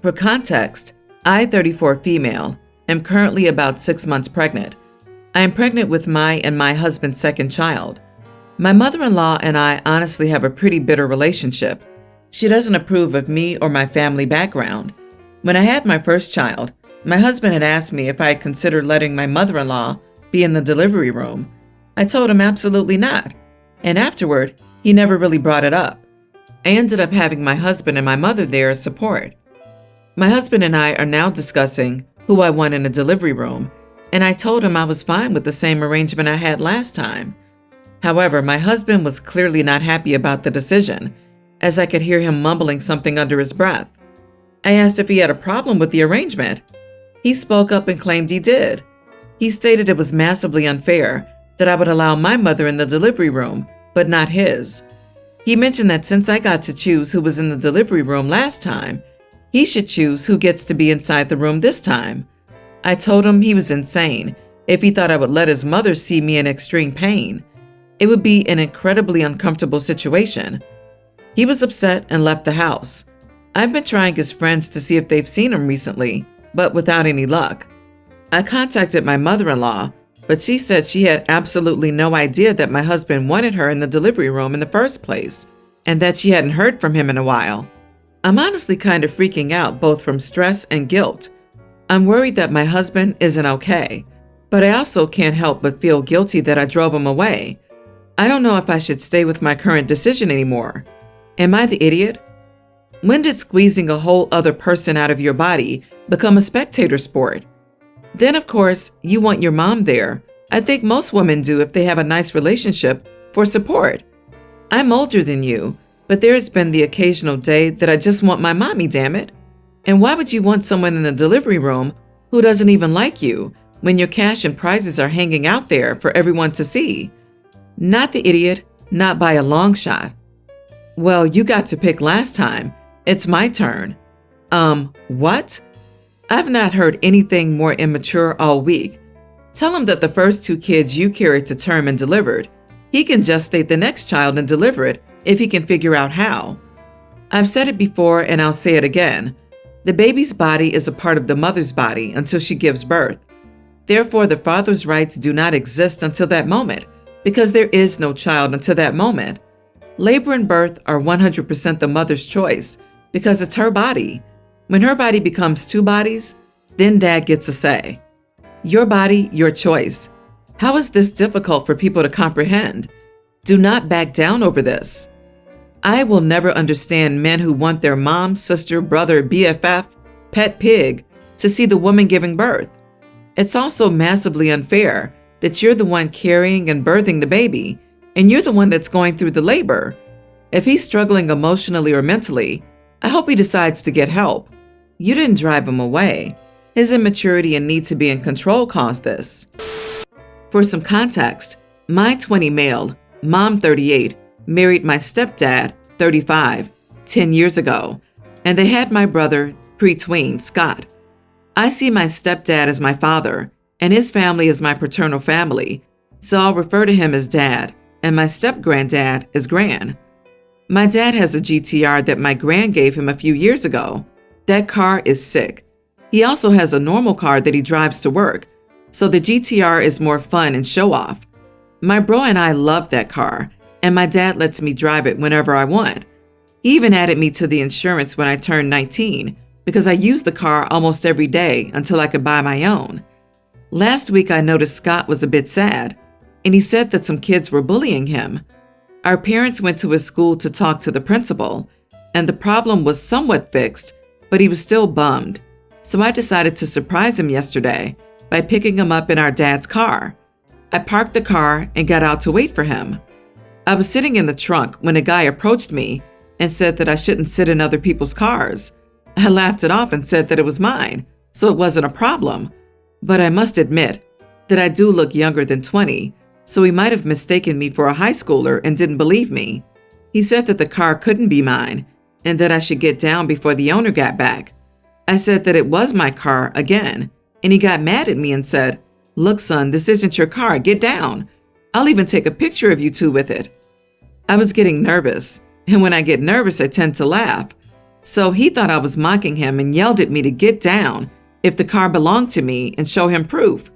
For context, I, 34 female, am currently about 6 months pregnant. I am pregnant with my and my husband's second child. My mother-in-law and I honestly have a pretty bitter relationship. She doesn't approve of me or my family background. When I had my first child, my husband had asked me if I had considered letting my mother-in-law be in the delivery room. I told him absolutely not, and afterward, he never really brought it up. I ended up having my husband and my mother there as support. My husband and I are now discussing who I want in the delivery room, and I told him I was fine with the same arrangement I had last time. However, my husband was clearly not happy about the decision, as I could hear him mumbling something under his breath. I asked if he had a problem with the arrangement. He spoke up and claimed he did. He stated it was massively unfair that I would allow my mother in the delivery room, but not his. He mentioned that since I got to choose who was in the delivery room last time, he should choose who gets to be inside the room this time. I told him he was insane if he thought I would let his mother see me in extreme pain. It would be an incredibly uncomfortable situation. He was upset and left the house. I've been trying his friends to see if they've seen him recently, but without any luck. I contacted my mother-in-law, but she said she had absolutely no idea that my husband wanted her in the delivery room in the first place, and that she hadn't heard from him in a while. I'm honestly kind of freaking out both from stress and guilt. I'm worried that my husband isn't okay, but I also can't help but feel guilty that I drove him away. I don't know if I should stay with my current decision anymore. Am I the idiot? When did squeezing a whole other person out of your body become a spectator sport? Then, of course, you want your mom there. I think most women do if they have a nice relationship for support. I'm older than you, but there has been the occasional day that I just want my mommy, damn it. And why would you want someone in the delivery room who doesn't even like you when your cash and prizes are hanging out there for everyone to see? Not the idiot, not by a long shot. Well, you got to pick last time. It's my turn. What? I've not heard anything more immature all week. Tell him that the first 2 kids you carried to term and delivered, he can gestate the next child and deliver it if he can figure out how. I've said it before and I'll say it again. The baby's body is a part of the mother's body until she gives birth. Therefore, the father's rights do not exist until that moment, because there is no child until that moment. Labor and birth are 100% the mother's choice because it's her body. When her body becomes 2 bodies, then dad gets a say. Your body, your choice. How is this difficult for people to comprehend? Do not back down over this. I will never understand men who want their mom, sister, brother, BFF, pet pig to see the woman giving birth. It's also massively unfair that you're the one carrying and birthing the baby, and you're the one that's going through the labor. If he's struggling emotionally or mentally, I hope he decides to get help. You didn't drive him away. His immaturity and need to be in control caused this. For some context, my 20 male, mom 38, married my stepdad, 35, 10 years ago, and they had my brother, pre-tween, Scott. I see my stepdad as my father, and his family is my paternal family, so I'll refer to him as dad, and my step-granddad is gran. My dad has a GTR that my gran gave him a few years ago. That car is sick. He also has a normal car that he drives to work, so the GTR is more fun and show off. My bro and I love that car, and my dad lets me drive it whenever I want. He even added me to the insurance when I turned 19, because I used the car almost every day until I could buy my own. Last week I noticed Scott was a bit sad, and he said that some kids were bullying him. Our parents went to his school to talk to the principal, and the problem was somewhat fixed, but he was still bummed. So I decided to surprise him yesterday by picking him up in our dad's car. I parked the car and got out to wait for him. I was sitting in the trunk when a guy approached me and said that I shouldn't sit in other people's cars. I laughed it off and said that it was mine, so it wasn't a problem. But I must admit that I do look younger than 20, so he might have mistaken me for a high schooler and didn't believe me. He said that the car couldn't be mine and that I should get down before the owner got back. I said that it was my car again, and he got mad at me and said, "Look, son, this isn't your car. Get down. I'll even take a picture of you 2 with it." I was getting nervous, and when I get nervous, I tend to laugh. So he thought I was mocking him and yelled at me to get down if the car belonged to me and show him proof.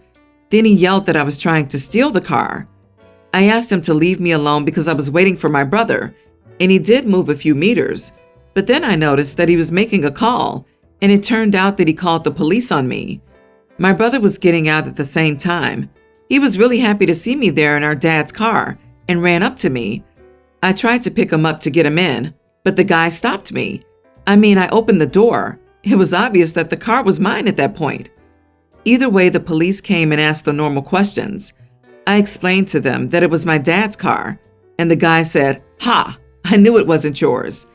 Then he yelled that I was trying to steal the car. I asked him to leave me alone because I was waiting for my brother, and he did move a few meters. But then I noticed that he was making a call, and it turned out that he called the police on me. My brother was getting out at the same time. He was really happy to see me there in our dad's car and ran up to me. I tried to pick him up to get him in, but the guy stopped me. I opened the door. It was obvious that the car was mine at that point. Either way, the police came and asked the normal questions. I explained to them that it was my dad's car, and the guy said, "Ha, I knew it wasn't yours."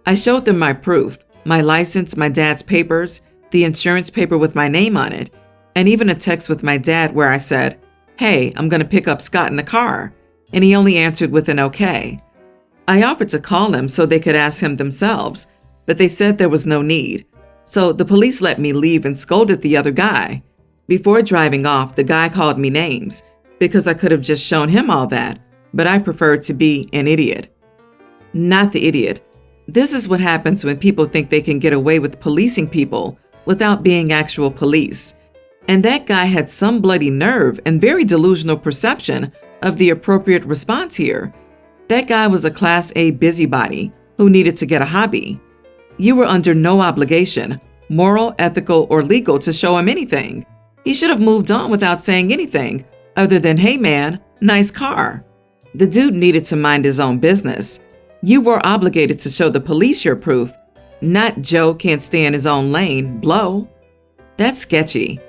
I showed them my proof, my license, my dad's papers, the insurance paper with my name on it, and even a text with my dad where I said, "Hey, I'm going to pick up Scott in the car," and he only answered with an okay. I offered to call him so they could ask him themselves, but they said there was no need. So the police let me leave and scolded the other guy. Before driving off, the guy called me names because I could have just shown him all that, but I preferred to be an idiot. Not the idiot. This is what happens when people think they can get away with policing people without being actual police. And that guy had some bloody nerve and very delusional perception of the appropriate response here. That guy was a Class A busybody who needed to get a hobby. You were under no obligation, moral, ethical, or legal, to show him anything. He should have moved on without saying anything other than, "Hey man, nice car." The dude needed to mind his own business. You were obligated to show the police your proof, not Joe can't stay in his own lane, blow. That's sketchy.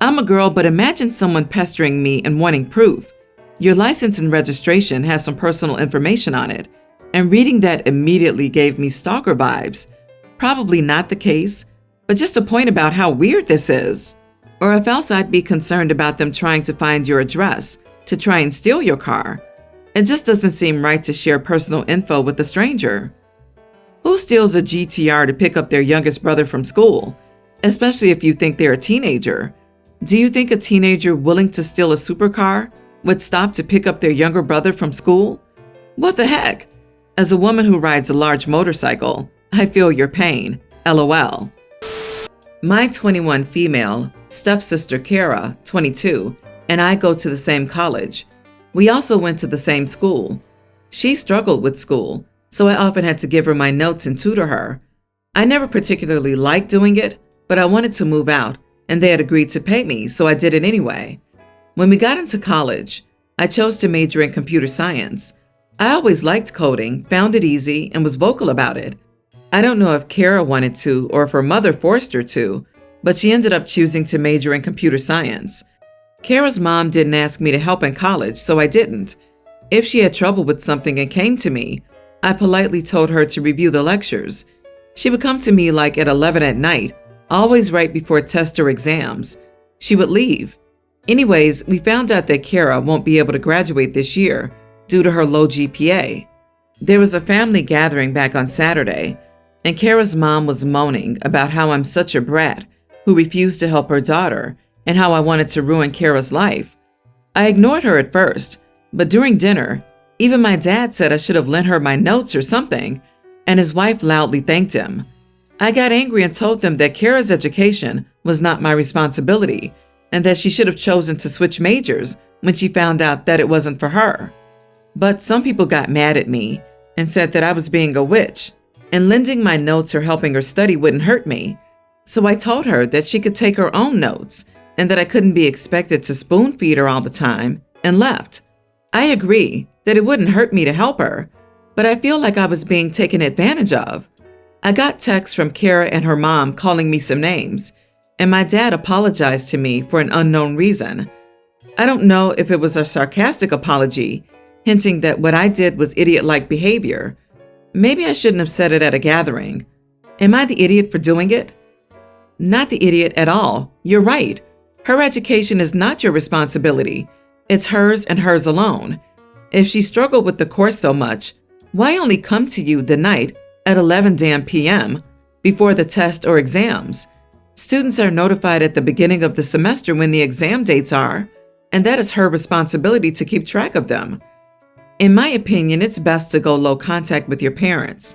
I'm a girl, but imagine someone pestering me and wanting proof. Your license and registration has some personal information on it, and reading that immediately gave me stalker vibes. Probably not the case, but just a point about how weird this is. Or if else, I'd be concerned about them trying to find your address to try and steal your car. It just doesn't seem right to share personal info with a stranger. Who steals a GTR to pick up their youngest brother from school, especially if you think they're a teenager? Do you think a teenager willing to steal a supercar would stop to pick up their younger brother from school? What the heck? As a woman who rides a large motorcycle, I feel your pain. LOL. My 21 female stepsister Kara, 22, and I go to the same college. We also went to the same school. She struggled with school, so I often had to give her my notes and tutor her. I never particularly liked doing it, but I wanted to move out, and they had agreed to pay me, so I did it anyway. When we got into college, I chose to major in computer science. I always liked coding, found it easy, and was vocal about it. I don't know if Kara wanted to or if her mother forced her to, but she ended up choosing to major in computer science. Kara's mom didn't ask me to help in college, so I didn't. If she had trouble with something and came to me, I politely told her to review the lectures. She would come to me like at 11 at night, always right before tests or exams. She would leave. Anyways, we found out that Kara won't be able to graduate this year due to her low GPA. There was a family gathering back on Saturday, and Kara's mom was moaning about how I'm such a brat who refused to help her daughter and how I wanted to ruin Kara's life. I ignored her at first, but during dinner, even my dad said I should have lent her my notes or something, and his wife loudly thanked him. I got angry and told them that Kara's education was not my responsibility and that she should have chosen to switch majors when she found out that it wasn't for her. But some people got mad at me and said that I was being a witch, and lending my notes or helping her study wouldn't hurt me. So I told her that she could take her own notes and that I couldn't be expected to spoon feed her all the time, and left. I agree that it wouldn't hurt me to help her, but I feel like I was being taken advantage of. I got texts from Kara and her mom calling me some names, and my dad apologized to me for an unknown reason. I don't know if it was a sarcastic apology, hinting that what I did was idiot-like behavior. Maybe I shouldn't have said it at a gathering. Am I the idiot for doing it? Not the idiot at all. You're right. Her education is not your responsibility. It's hers and hers alone. If she struggled with the course so much, why only come to you the night at 11 damn p.m. before the test or exams? Students are notified at the beginning of the semester when the exam dates are, and that is her responsibility to keep track of them. In my opinion, it's best to go low contact with your parents.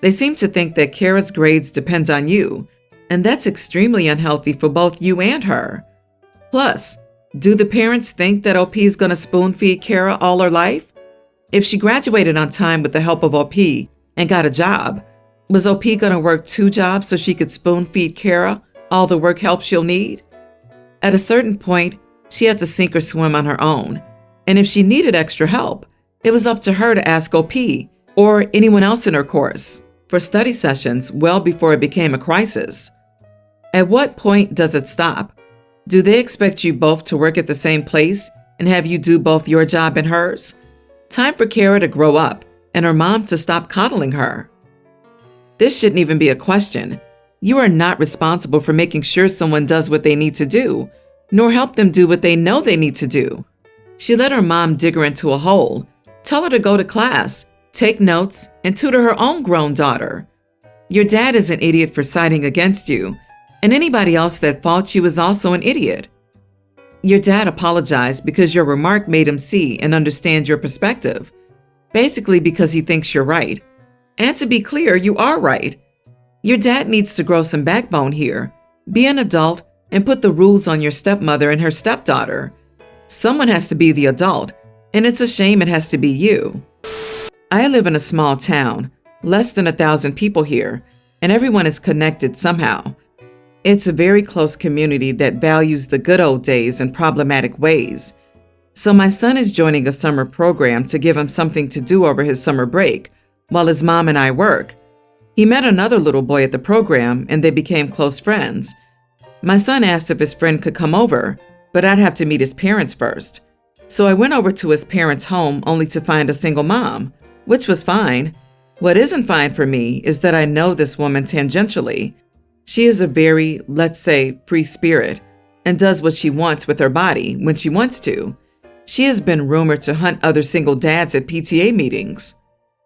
They seem to think that Kara's grades depend on you, and that's extremely unhealthy for both you and her. Plus, do the parents think that OP is going to spoon feed Kara all her life? If she graduated on time with the help of OP and got a job, was OP going to work 2 jobs so she could spoon feed Kara all the work help she'll need? At a certain point, she had to sink or swim on her own, and if she needed extra help, it was up to her to ask OP or anyone else in her course for study sessions well before it became a crisis. At what point does it stop? Do they expect you both to work at the same place and have you do both your job and hers? Time for Kara to grow up and her mom to stop coddling her. This shouldn't even be a question. You are not responsible for making sure someone does what they need to do, nor help them do what they know they need to do. She let her mom dig her into a hole, tell her to go to class, take notes, and tutor her own grown daughter. Your dad is an idiot for siding against you, and anybody else that faults you is also an idiot. Your dad apologized because your remark made him see and understand your perspective, basically because he thinks you're right. And to be clear, you are right. Your dad needs to grow some backbone here, be an adult, and put the rules on your stepmother and her stepdaughter. Someone has to be the adult, and it's a shame it has to be you. I live in a small town, less than 1,000 people here, and everyone is connected somehow. It's a very close community that values the good old days in problematic ways. So my son is joining a summer program to give him something to do over his summer break, while his mom and I work. He met another little boy at the program, and they became close friends. My son asked if his friend could come over, but I'd have to meet his parents first. So I went over to his parents' home only to find a single mom, which was fine. What isn't fine for me is that I know this woman tangentially. She is a very, let's say, free spirit and does what she wants with her body when she wants to. She has been rumored to hunt other single dads at PTA meetings.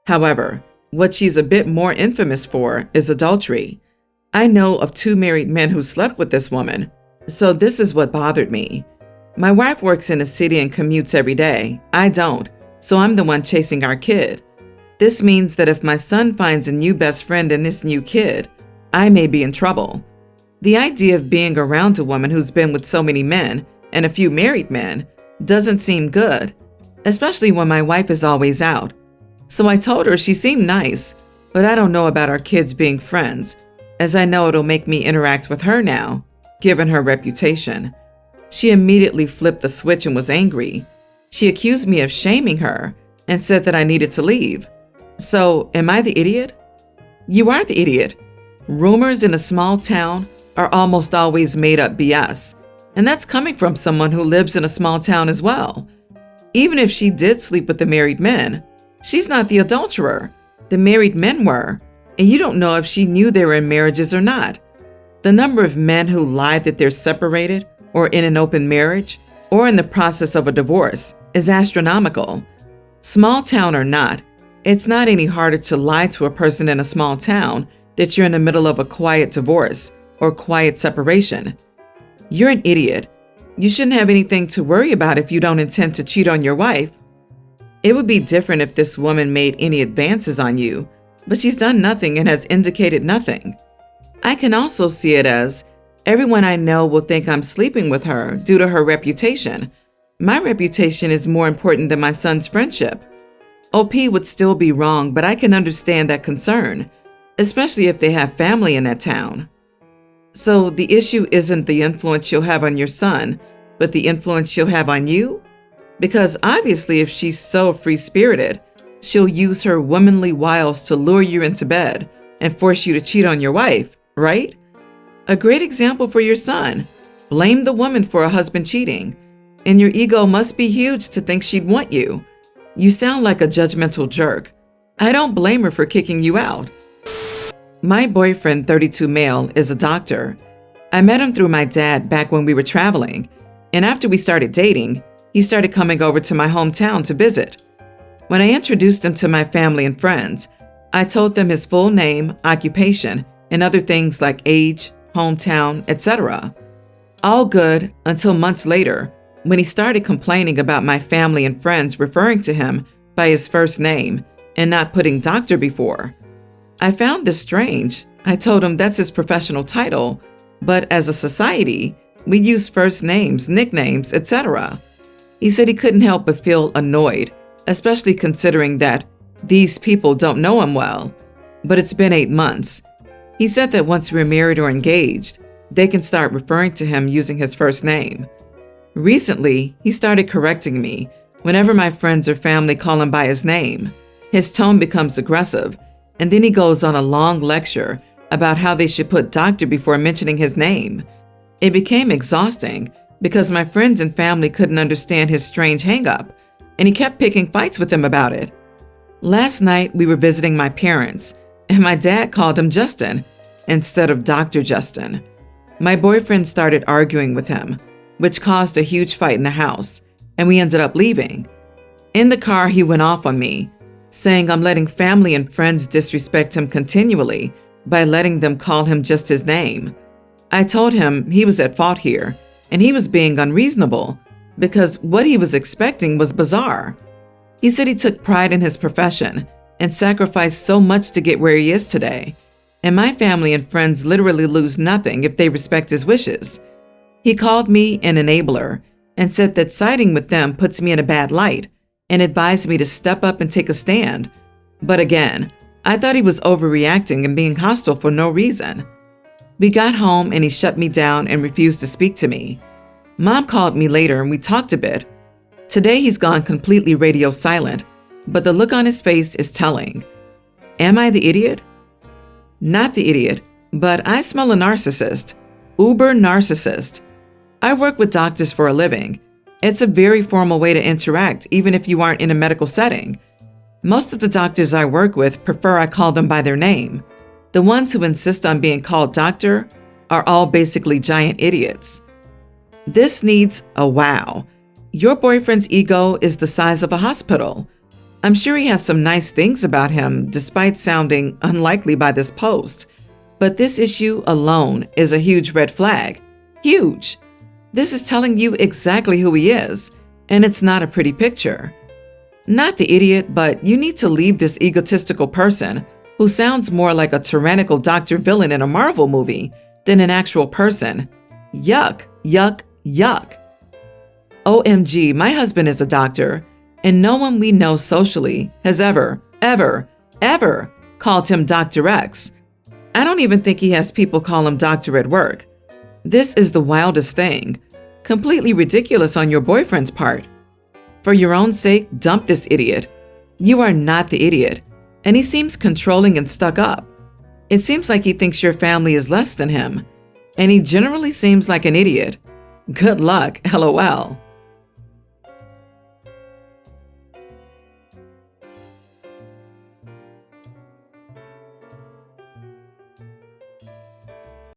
However, what she's a bit more infamous for is adultery. I know of 2 married men who slept with this woman, so this is what bothered me. My wife works in a city and commutes every day. I don't, so I'm the one chasing our kid. This means that if my son finds a new best friend in this new kid, I may be in trouble. The idea of being around a woman who's been with so many men, and a few married men, doesn't seem good, especially when my wife is always out. So I told her she seemed nice, but I don't know about our kids being friends, as I know it'll make me interact with her now, given her reputation. She immediately flipped the switch and was angry. She accused me of shaming her and said that I needed to leave. So, am I the idiot? You are the idiot. Rumors in a small town are almost always made up BS, and that's coming from someone who lives in a small town as well. Even if she did sleep with the married men, she's not the adulterer. The married men were, and you don't know if she knew they were in marriages or not. The number of men who lie that they're separated or in an open marriage or in the process of a divorce is astronomical. Small town or not, it's not any harder to lie to a person in a small town that you're in the middle of a quiet divorce or quiet separation. You're an idiot. You shouldn't have anything to worry about if you don't intend to cheat on your wife. It would be different if this woman made any advances on you, but she's done nothing and has indicated nothing. I can also see it as everyone I know will think I'm sleeping with her due to her reputation. My reputation is more important than my son's friendship. OP would still be wrong, but I can understand that concern, especially if they have family in that town. So the issue isn't the influence she'll have on your son, but the influence she'll have on you? Because obviously if she's so free-spirited, she'll use her womanly wiles to lure you into bed and force you to cheat on your wife, right? A great example for your son. Blame the woman for a husband cheating. And your ego must be huge to think she'd want you. You sound like a judgmental jerk. I don't blame her for kicking you out. My boyfriend, 32 male, is a doctor. I met him through my dad back when we were traveling, and after we started dating, he started coming over to my hometown to visit. When I introduced him to my family and friends, I told them his full name, occupation, and other things like age, hometown, etc. All good until months later, when he started complaining about my family and friends referring to him by his first name and not putting doctor before. I found this strange. I told him that's his professional title, but as a society, we use first names, nicknames, etc. He said he couldn't help but feel annoyed, especially considering that these people don't know him well. But it's been 8 months. He said that once we're married or engaged, they can start referring to him using his first name. Recently, he started correcting me whenever my friends or family call him by his name. His tone becomes aggressive, and then he goes on a long lecture about how they should put doctor before mentioning his name. It became exhausting because my friends and family couldn't understand his strange hang-up, and he kept picking fights with them about it. Last night, we were visiting my parents, and my dad called him Justin instead of Dr. Justin. My boyfriend started arguing with him, which caused a huge fight in the house, and we ended up leaving. In the car, he went off on me, saying I'm letting family and friends disrespect him continually by letting them call him just his name. I told him he was at fault here, and he was being unreasonable because what he was expecting was bizarre. He said he took pride in his profession and sacrificed so much to get where he is today, and my family and friends literally lose nothing if they respect his wishes. He called me an enabler and said that siding with them puts me in a bad light and advised me to step up and take a stand. But again, I thought he was overreacting and being hostile for no reason. We got home and he shut me down and refused to speak to me. Mom called me later and we talked a bit. Today he's gone completely radio silent, but the look on his face is telling. Am I the idiot? Not the idiot, but I smell a narcissist. Uber narcissist. I work with doctors for a living. It's a very formal way to interact, even if you aren't in a medical setting. Most of the doctors I work with prefer I call them by their name. The ones who insist on being called doctor are all basically giant idiots. This needs a wow. Your boyfriend's ego is the size of a hospital. I'm sure he has some nice things about him, despite sounding unlikely by this post. But this issue alone is a huge red flag. Huge. This is telling you exactly who he is, and it's not a pretty picture. Not the idiot, but you need to leave this egotistical person who sounds more like a tyrannical doctor villain in a Marvel movie than an actual person. Yuck, yuck, yuck. OMG, my husband is a doctor, and no one we know socially has ever called him Dr. X. I don't even think he has people call him doctor at work. This is the wildest thing. Completely ridiculous on your boyfriend's part. For your own sake, dump this idiot. You are not the idiot, and he seems controlling and stuck up. It seems like he thinks your family is less than him, and he generally seems like an idiot. Good luck, LOL.